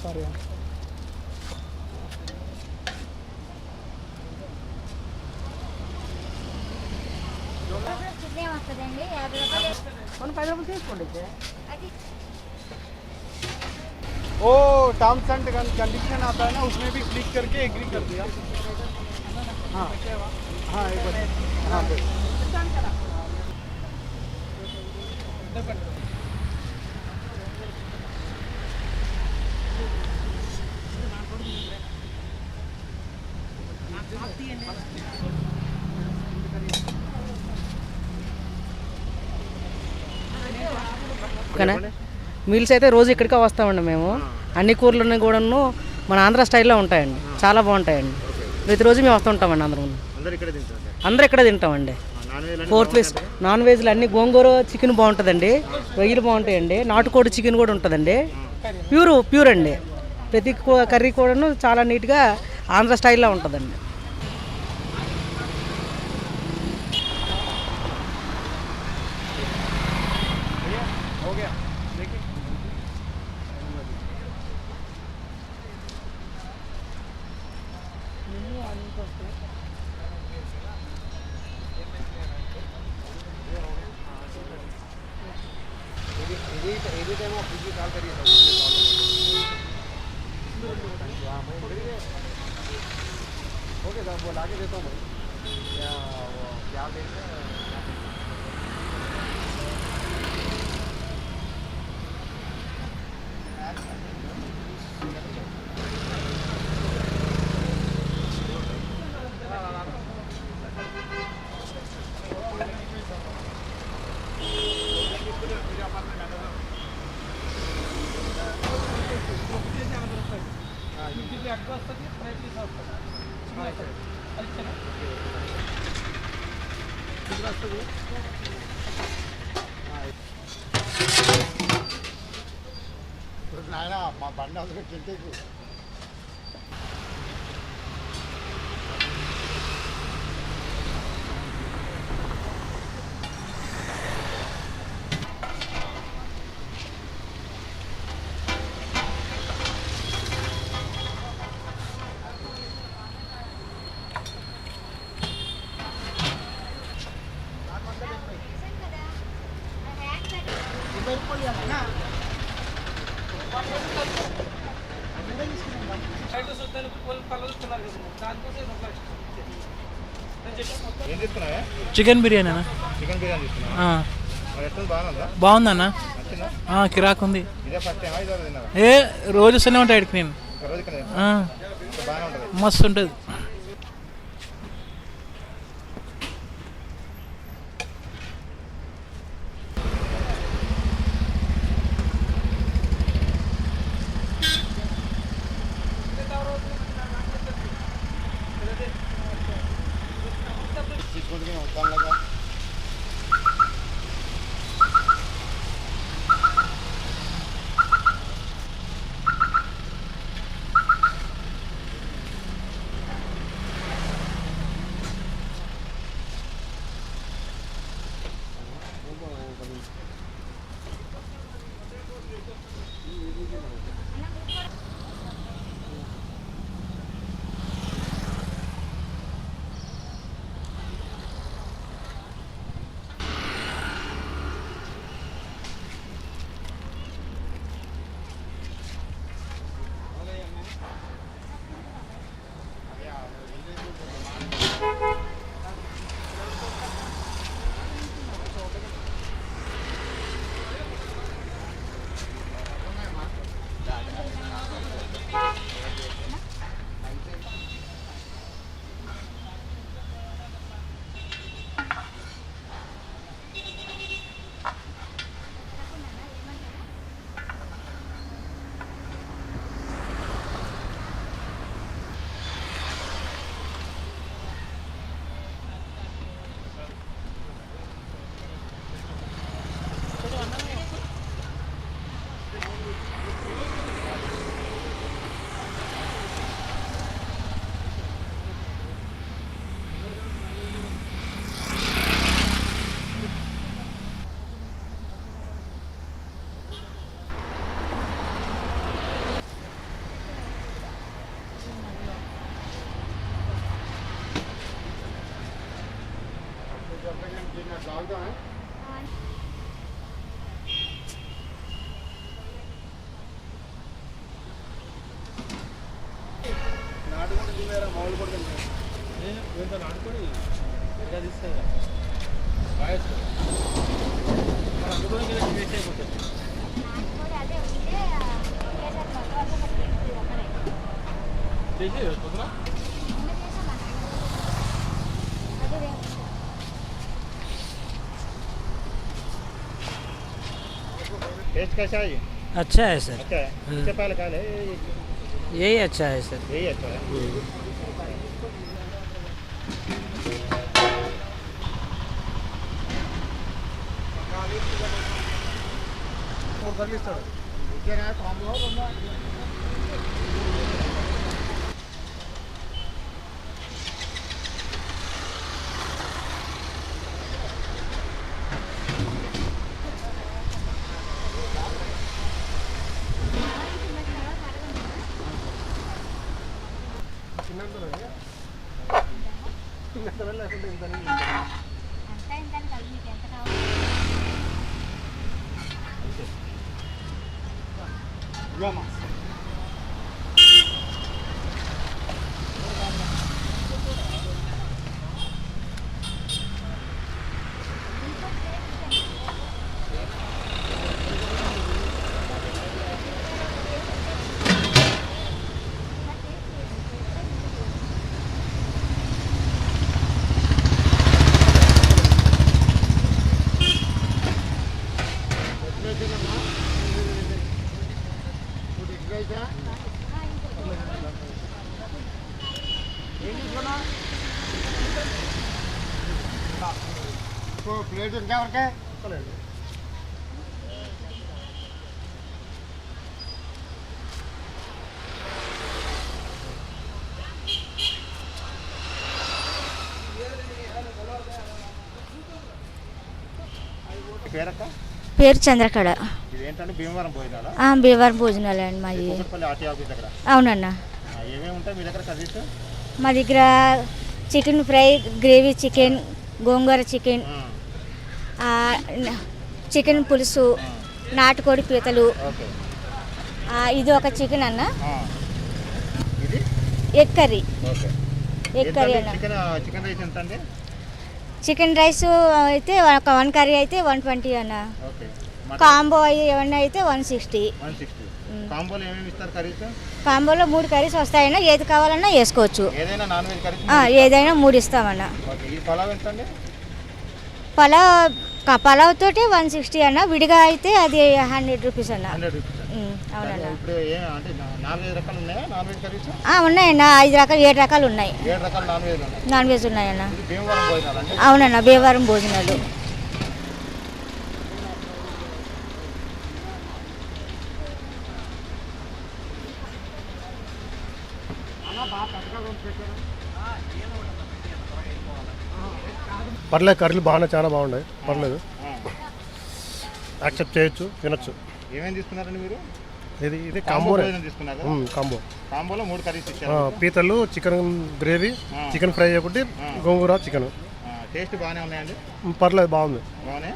సరే वो terms and condition आता है ना, उसमें भी क्लिक करके एग्री कर दिया। हाँ हाँ एक बार हाँ ఓకేనా. మీల్స్ అయితే రోజు ఇక్కడికే వస్తామండి మేము. అన్ని కూరలు కూడాను మన ఆంధ్ర స్టైల్లో ఉంటాయండి, చాలా బాగుంటాయండి. ప్రతిరోజు మేము వస్తుంటామండి. అందరూ ఇక్కడే తింటామండి. 4 ప్లేస్ నాన్ వెజ్లు అన్ని గోంగూర చికెన్ బాగుంటుందండి, రొయ్యలు బాగుంటాయండి, నాటుకోడి చికెన్ కూడా ఉంటుందండి. ప్యూర్ అండి. ప్రతి కర్రీ కూడాను చాలా నీట్గా ఆంధ్ర స్టైల్లో ఉంటుందండి. ओके सर, वो ला के देता हूँ क्या देते हैं। నాయన మా బండి అందులో కిందకు చికెన్ బిర్యానీ అన్న. బాగుందన్న, కిరాక్ ఉంది. ఏ రోజు వస్తూనే ఉంటాయి ఇక్కడికి నేను. మస్తు ఉంటుంది. टेस्ट कैसा है ये? अच्छा है सर, अच्छा है। इससे पहले कहा है यही अच्छा है सर। यही अच्छा है। प्लेट क्या वर्क है? పేరక్క పేరు చంద్రకళ. ఇదేంటంటే భీమవరం భోజనాలా? భీమవరం భోజనాలు అండి మాది. కూకట్పల్లి ఆర్టీ ఆఫీస్ దగ్గర. అవునన్నా. ఏమేమి ఉంటాయి మీ దగ్గర సర్వీస్? మా దగ్గర చికెన్ ఫ్రై, గ్రేవీ చికెన్, గోంగూర చికెన్, చికెన్ పులుసు, నాటుకోడి పీతలు, ఓకే. ఇది ఒక చికెన్ అన్న. ఇది egg curry. Okay. Egg curry అన్న. చికెన్ రైస్ ఎంత అండి? చికెన్ రైస్ అయితే ఒక 1 కర్రీ అయితే 120 అన్న. ఓకే. కాంబో ఏమన్నా అయితే 160. 160. కాంబోలో ఏమేమి ఇస్తారు కర్రీస్? కాంబోలో 3 కర్రీస్ వస్తాయన్నా, ఏది కావాలన్నా వేసుకోవచ్చు. ఏదైనా నాన్ వెజ్ కర్రీ? ఏదైనా 3 ఇస్తామన్నా. ఓకే. ఈ పలావ్ ఎంత అండి? పలావ్ తోటి 160 అన్న, విడిగా అయితే అది 100 రూపీస్ అన్న. 100 రూపీస్. అవునన్నా. ఇప్పుడు అంటే 4-5 రకాలు ఉన్నాయా నాన్ వెజ్ కర్రీస్? ఉన్నాయన్న, 5 రకాలు 7 రకాలు ఉన్నాయి. 7 రకాల నాన్ వెజ్ ఉన్నాయి. నాన్ వెజ్ ఉన్నాయన్న. ఇది భీమవరం భోజనాలు అండి? అవునన్న, భీమవరం భోజనాలు. పర్లేదు, కర్రీలు బాగానే చాలా బాగున్నాయి, పర్లేదు, యాక్సెప్ట్ చేయొచ్చు, తినొచ్చు. ఏమేమి తీసుకున్నారండి మీరు? ఇది కాంబో తీసుకున్నారు. కాంబో. కాంబోలో 3 కర్రీస్ ఇచ్చారు. పీతలు, చికెన్ గ్రేవీ, చికెన్ ఫ్రై ఒకటి, గోంగూర చికెన్. టేస్ట్ బాగానే ఉన్నాయండి? పర్లేదు, బాగుంది. బాగానే.